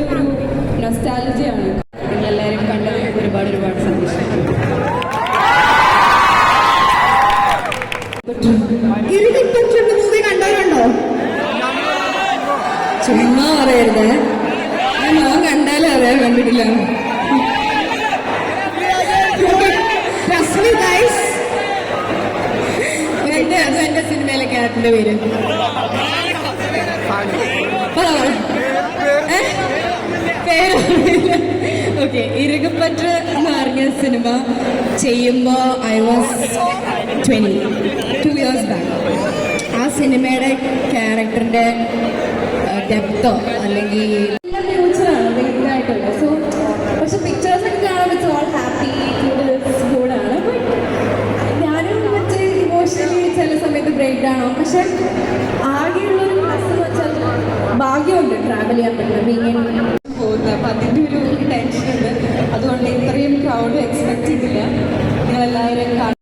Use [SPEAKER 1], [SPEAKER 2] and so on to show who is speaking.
[SPEAKER 1] എപ്പോഴും ഒരു നൊസ്റ്റാൾജിയാണ്. നിങ്ങളെല്ലാവരും കണ്ടത് ഒരുപാട് സന്തോഷം.
[SPEAKER 2] മൂവി കണ്ടവരുണ്ടോ? ചുമ്മാ പറയരുത്, ഞാൻ കണ്ടാലും അറിയാൻ കണ്ടിട്ടില്ല. എന്റെ സിനിമയിലെ ക്യാരക്ടറിന്റെ പേര് ഓക്കെ. ഇറുകപ്പറ്റ് എന്ന് പറഞ്ഞ സിനിമ ചെയ്യുമ്പോ ഐ വാസ് 22 years ബാക്ക്. ആ സിനിമയുടെ ക്യാരക്ടറിന്റെ ഡെപ്തോ അല്ലെങ്കിൽ
[SPEAKER 1] ഫ്യൂച്ചറാണ് ഭയങ്കരമായിട്ടുള്ള. സോ പക്ഷെ പിക്ചേഴ്സൊക്കെ കാണാൻ വെച്ച് ഓൾ ഹാപ്പി ഗുഡാണ്. ഞാനും മറ്റേ ഇമോഷണലി ചില സമയത്ത് ബ്രേക്ക് ഡൗൺ ആവും. പക്ഷെ ആകെയുള്ളൊരു പ്ലസ് എന്ന് വെച്ചാൽ ഭാഗ്യമുണ്ട് ട്രാവൽ ചെയ്യാൻ പറ്റുന്നത്. പോകുന്നത് അപ്പം അതിൻ്റെ ഒരു ടെൻഷനുണ്ട്. അതുകൊണ്ട് ഇത്രയും ക്രൗഡ്